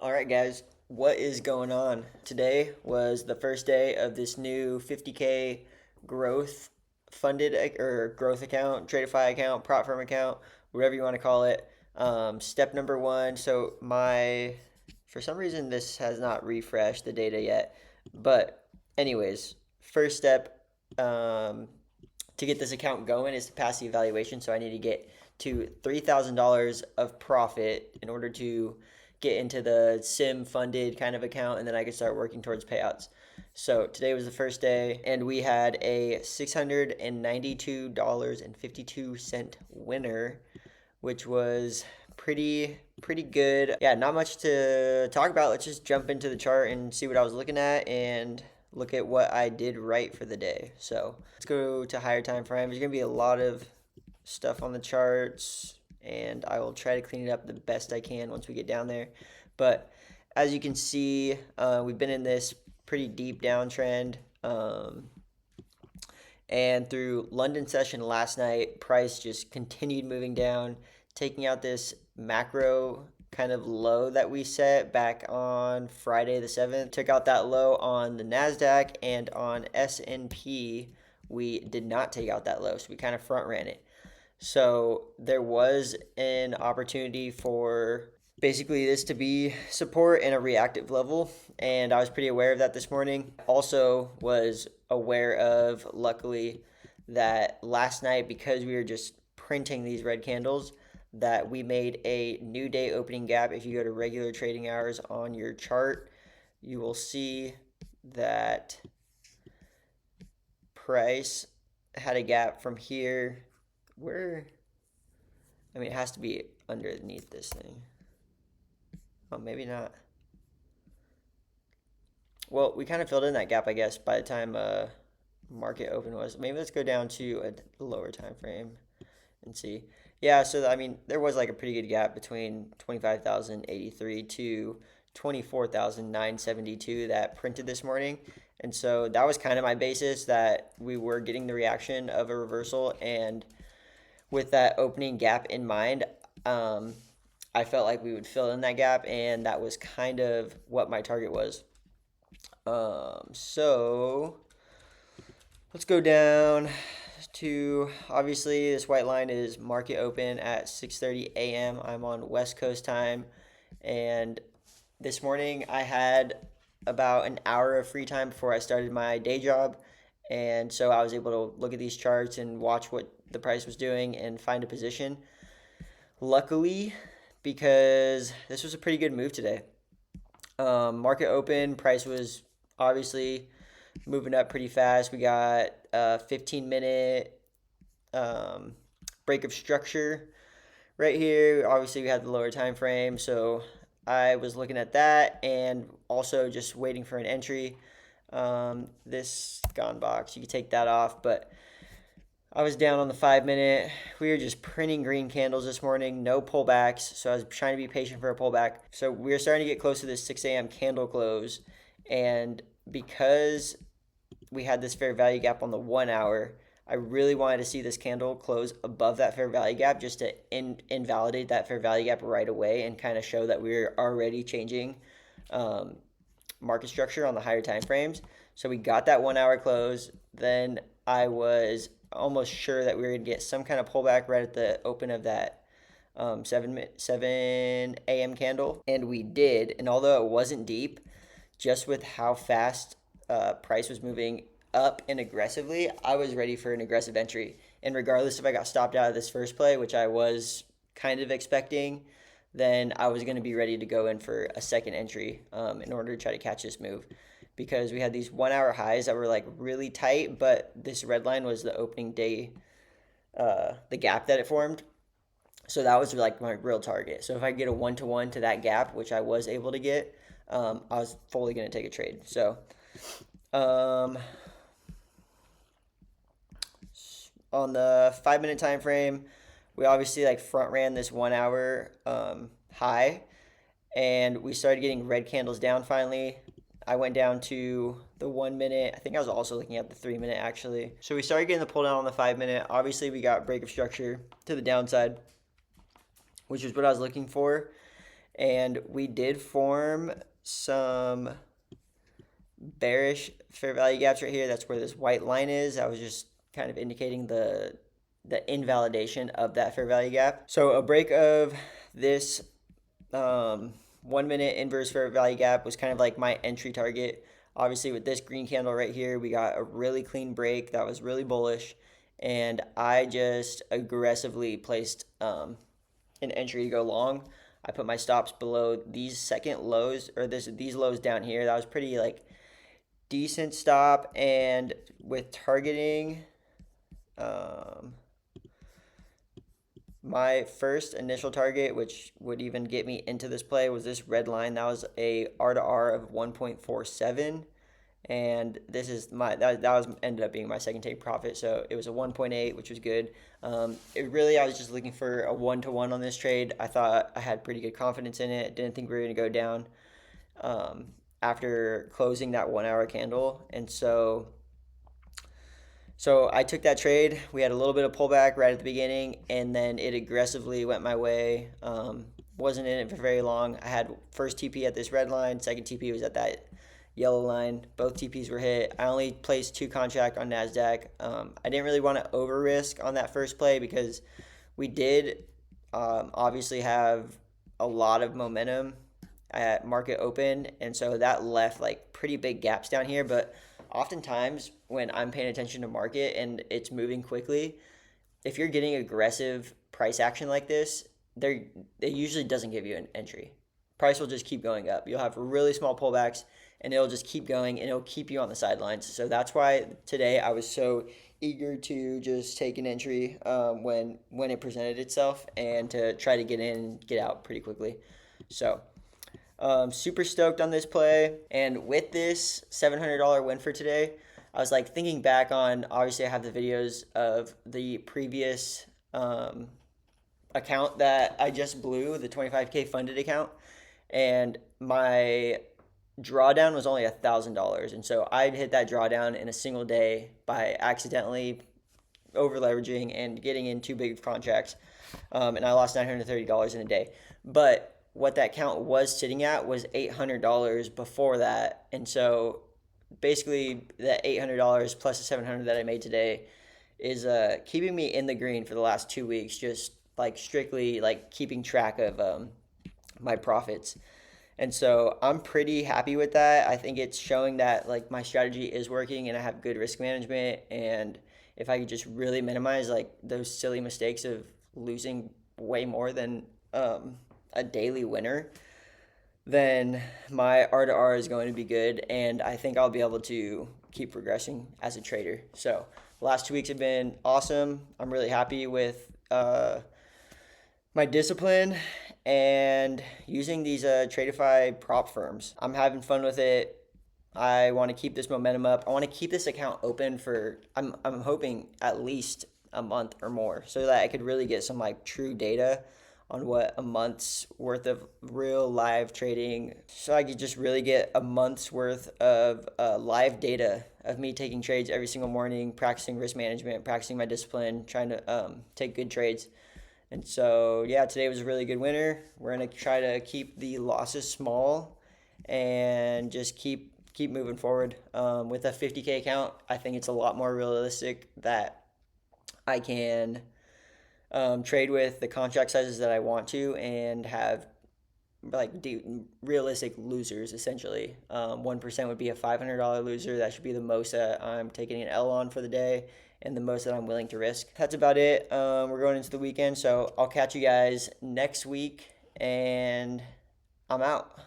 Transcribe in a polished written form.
All right, guys, what is going on? Today was the first day of this new 50K growth funded or growth account, Tradeify account, prop firm account, whatever you want to call it. Step number one. For some reason, this has not refreshed the data yet. But, anyways, first step to get this account going is to pass the evaluation. So I need to get to $3,000 of profit in order to get into the sim funded kind of account, and then I could start working towards payouts. So today was the first day, and we had a $692.52 winner, which was pretty good. Yeah, not much to talk about. Let's just jump into the chart and see what I was looking at and look at what I did right for the day. So let's go to higher time frame. There's gonna be a lot of stuff on the charts, and I will try to clean it up the best I can once we get down there. But as you can see, we've been in this pretty deep downtrend. And through London session last night, price just continued moving down, taking out this macro kind of low that we set back on Friday the 7th. Took out that low on the NASDAQ, and on S&P, we did not take out that low, so we kind of front ran it. So there was an opportunity for basically this to be support and a reactive level, and I was pretty aware of that this morning. Also was aware of, luckily, that last night, because we were just printing these red candles, that we made a new day opening gap. If you go to regular trading hours on your chart, you will see that price had a gap from here. It has to be underneath this thing. Oh, maybe not. Well, we kind of filled in that gap, I guess, by the time market open was. Maybe let's go down to a lower time frame and see. Yeah, so there was like a pretty good gap between 25,083 to 24,972 that printed this morning. And so that was kind of my basis that we were getting the reaction of a reversal. And with that opening gap in mind, I felt like we would fill in that gap, and that was kind of what my target was. So let's go down to, obviously, this white line is market open at 6:30 a.m. I'm on West Coast time, and this morning I had about an hour of free time before I started my day job, and so I was able to look at these charts and watch what the price was doing and find a position. Luckily, because this was a pretty good move today. Market open, price was obviously moving up pretty fast. We got a 15-minute break of structure right here. Obviously, we had the lower time frame, so I was looking at that and also just waiting for an entry. This gone box, you can take that off, but I was down on the 5-minute. We were just printing green candles this morning, no pullbacks. So I was trying to be patient for a pullback. So we were starting to get close to this 6 a.m. candle close. And because we had this fair value gap on the 1 hour, I really wanted to see this candle close above that fair value gap just to invalidate that fair value gap right away and kind of show that we're already changing market structure on the higher time frames. So we got that 1 hour close. Then I was almost sure that we were going to get some kind of pullback right at the open of that 7 a.m. candle. And we did. And although it wasn't deep, just with how fast price was moving up and aggressively, I was ready for an aggressive entry. And regardless if I got stopped out of this first play, which I was kind of expecting, then I was going to be ready to go in for a second entry in order to try to catch this move. Because we had these 1 hour highs that were like really tight, but this red line was the opening day, the gap that it formed. So that was like my real target. So if I get a 1-to-1 to that gap, which I was able to get, I was fully going to take a trade. So on the 5-minute time frame, we obviously like front ran this 1 hour high, and we started getting red candles down finally. I went down to the 1 minute. I think I was also looking at the 3 minute actually. So we started getting the pull down on the 5 minute. Obviously, we got break of structure to the downside, which is what I was looking for. And we did form some bearish fair value gaps right here. That's where this white line is. I was just kind of indicating the invalidation of that fair value gap. So a break of this 1 minute inverse fair value gap was kind of like my entry target. Obviously, with this green candle right here, we got a really clean break that was really bullish, and I just aggressively placed an entry to go long. I put my stops below these second lows, or these lows down here. That was pretty like decent stop, and with targeting my first initial target, which would even get me into this play, was this red line. That was a R to R of 1.47, and this is that was ended up being my second take profit. So it was a 1.8, which was good. I was just looking for a 1-to-1 on this trade. I thought I had pretty good confidence in it. Didn't think we were going to go down after closing that 1 hour candle, and so I took that trade. We had a little bit of pullback right at the beginning, and then it aggressively went my way. Wasn't in it for very long. I had first TP at this red line, second TP was at that yellow line. Both TPs were hit. I only placed 2 contract on NASDAQ. I didn't really want to over risk on that first play because we did obviously have a lot of momentum at market open, and so that left like pretty big gaps down here. But oftentimes when I'm paying attention to market and it's moving quickly, if you're getting aggressive price action like this, it usually doesn't give you an entry. Price will just keep going up. You'll have really small pullbacks and it'll just keep going and it'll keep you on the sidelines. So that's why today I was so eager to just take an entry when it presented itself and to try to get in and get out pretty quickly. So super stoked on this play. And with this $700 win for today, I was like thinking back on, obviously I have the videos of the previous account that I just blew, the 25K funded account, and my drawdown was only $1,000. And so I hit that drawdown in a single day by accidentally over leveraging and getting in too big of contracts. And I lost $930 in a day. But what that count was sitting at was $800 before that. And so basically that $800 plus the $700 that I made today is keeping me in the green for the last 2 weeks, just like strictly like keeping track of my profits. And so I'm pretty happy with that. I think it's showing that like my strategy is working and I have good risk management. And if I could just really minimize like those silly mistakes of losing way more than a daily winner, then my R to R is going to be good, and I think I'll be able to keep progressing as a trader. So the last 2 weeks have been awesome. I'm really happy with my discipline and using these Tradeify prop firms. I'm having fun with it. I want to keep this momentum up. I want to keep this account open for I'm hoping at least a month or more, so that I could really get some like true data on what a month's worth of real live trading, so I could just really get a month's worth of live data of me taking trades every single morning, practicing risk management, practicing my discipline, trying to take good trades. And so yeah, today was a really good winner. We're gonna try to keep the losses small and just keep moving forward. With a 50K account, I think it's a lot more realistic that I can trade with the contract sizes that I want to and have like realistic losers essentially. 1% would be a $500 loser. That should be the most that I'm taking an L on for the day and the most that I'm willing to risk. That's about it. We're going into the weekend, so I'll catch you guys next week, and I'm out.